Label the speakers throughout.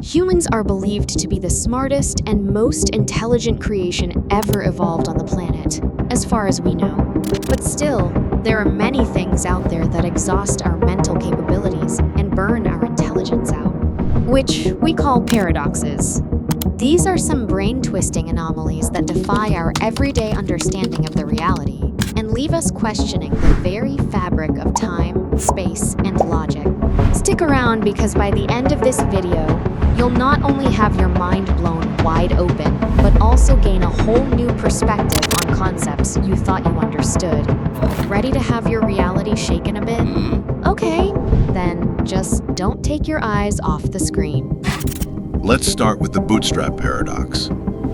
Speaker 1: Humans are believed to be the smartest and most intelligent creation ever evolved on the planet, as far as we know. But still, there are many things out there that exhaust our mental capabilities and burn our intelligence out, which we call paradoxes. These are some brain-twisting anomalies that defy our everyday understanding of the reality and leave us questioning the very fabric of time, space, and logic. Stick around because by the end of this video, you'll not only have your mind blown wide open, but also gain a whole new perspective on concepts you thought you understood. Ready to have your reality shaken a bit? Okay, then just don't take your eyes off the screen.
Speaker 2: Let's start with the Bootstrap Paradox.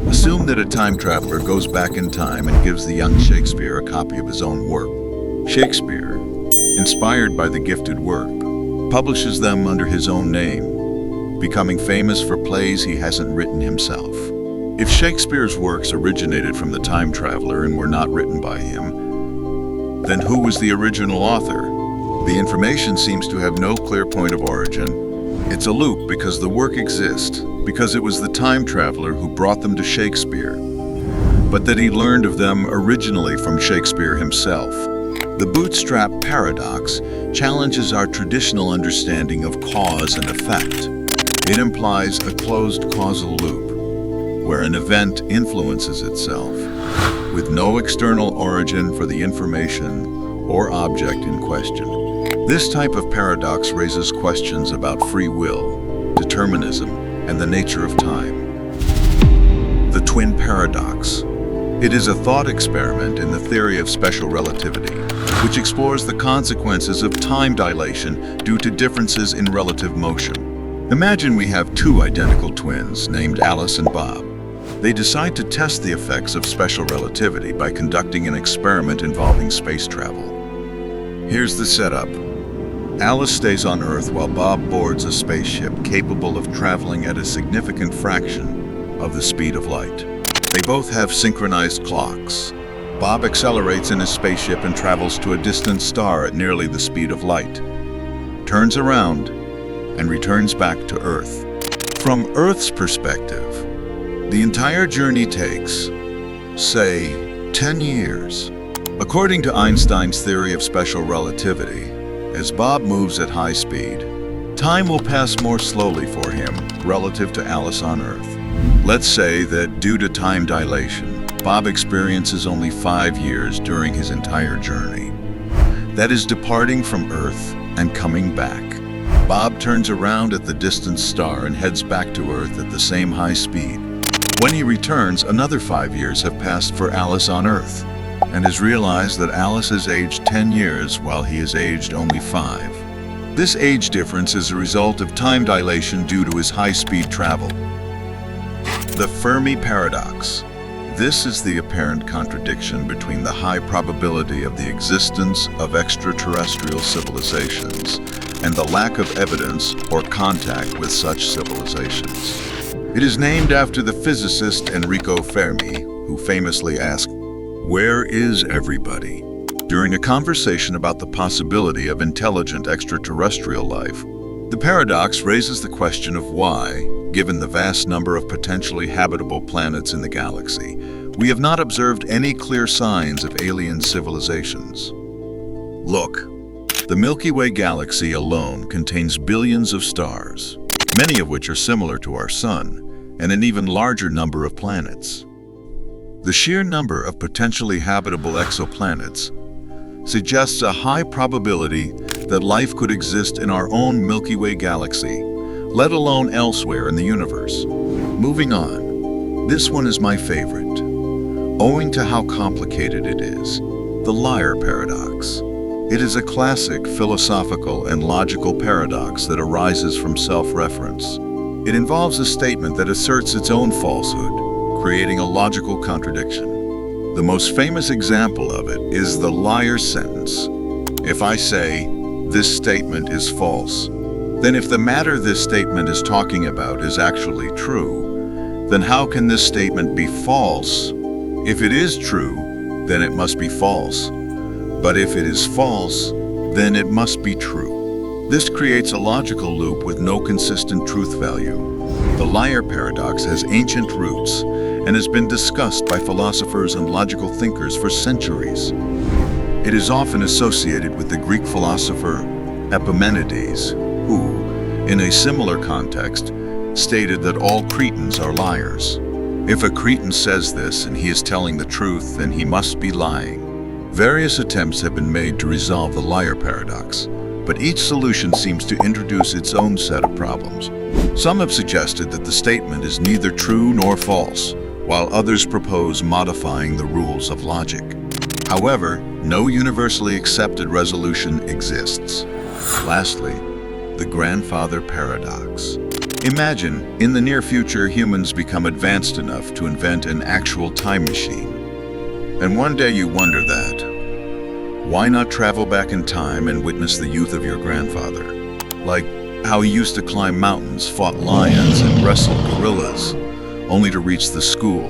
Speaker 2: Assume that a time traveler goes back in time and gives the young Shakespeare a copy of his own work. Shakespeare, inspired by the gifted work, publishes them under his own name, becoming famous for plays he hasn't written himself. If Shakespeare's works originated from the time traveler and were not written by him, then who was the original author? The information seems to have no clear point of origin. It's a loop because the work exists, because it was the time traveler who brought them to Shakespeare, but that he learned of them originally from Shakespeare himself. The Bootstrap Paradox challenges our traditional understanding of cause and effect. It implies a closed causal loop, where an event influences itself, with no external origin for the information or object in question. This type of paradox raises questions about free will, determinism, and the nature of time. The twin paradox. It is a thought experiment in the theory of special relativity, which explores the consequences of time dilation due to differences in relative motion. Imagine we have two identical twins named Alice and Bob. They decide to test the effects of special relativity by conducting an experiment involving space travel. Here's the setup. Alice stays on Earth while Bob boards a spaceship capable of traveling at a significant fraction of the speed of light. They both have synchronized clocks. Bob accelerates in his spaceship and travels to a distant star at nearly the speed of light, turns around, and returns back to Earth. From Earth's perspective, the entire journey takes, say, 10 years. According to Einstein's theory of special relativity, as Bob moves at high speed, time will pass more slowly for him relative to Alice on Earth. Let's say that due to time dilation, Bob experiences only 5 years during his entire journey. That is departing from Earth and coming back. Bob turns around at the distant star and heads back to Earth at the same high speed. When he returns, another 5 years have passed for Alice on Earth, and has realized that Alice has aged 10 years while he has aged only 5. This age difference is a result of time dilation due to his high-speed travel. The Fermi Paradox. This is the apparent contradiction between the high probability of the existence of extraterrestrial civilizations and the lack of evidence or contact with such civilizations. It is named after the physicist Enrico Fermi, who famously asked, "Where is everybody?" during a conversation about the possibility of intelligent extraterrestrial life. The paradox raises the question of why, given the vast number of potentially habitable planets in the galaxy, we have not observed any clear signs of alien civilizations. Look, the Milky Way galaxy alone contains billions of stars, many of which are similar to our Sun, and an even larger number of planets. The sheer number of potentially habitable exoplanets suggests a high probability that life could exist in our own Milky Way galaxy, let alone elsewhere in the universe. Moving on, this one is my favorite, owing to how complicated it is. The liar paradox. It is a classic philosophical and logical paradox that arises from self-reference. It involves a statement that asserts its own falsehood, creating a logical contradiction. The most famous example of it is the liar sentence. If I say, "This statement is false," then if the matter this statement is talking about is actually true, then how can this statement be false? If it is true, then it must be false. But if it is false, then it must be true. This creates a logical loop with no consistent truth value. The liar paradox has ancient roots and has been discussed by philosophers and logical thinkers for centuries. It is often associated with the Greek philosopher Epimenides, who, in a similar context, stated that all Cretans are liars. If a Cretan says this and he is telling the truth, then he must be lying. Various attempts have been made to resolve the liar paradox, but each solution seems to introduce its own set of problems. Some have suggested that the statement is neither true nor false, while others propose modifying the rules of logic. However, no universally accepted resolution exists. Lastly, the grandfather paradox. Imagine, in the near future, humans become advanced enough to invent an actual time machine. And one day you wonder that. Why not travel back in time and witness the youth of your grandfather? Like how he used to climb mountains, fought lions, and wrestled gorillas, only to reach the school.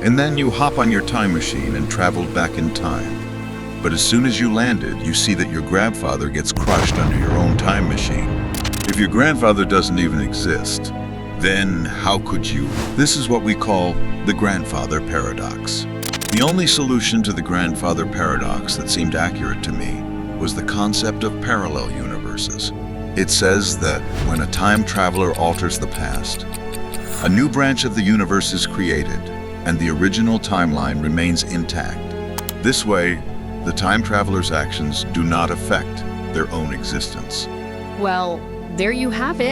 Speaker 2: And then you hop on your time machine and traveled back in time. But as soon as you landed, you see that your grandfather gets crushed under your own time machine. If your grandfather doesn't even exist, then how could you? This is what we call the grandfather paradox. The only solution to the grandfather paradox that seemed accurate to me was the concept of parallel universes. It says that when a time traveler alters the past, a new branch of the universe is created, and the original timeline remains intact. This way, the time traveler's actions do not affect their own existence.
Speaker 1: Well, there you have it.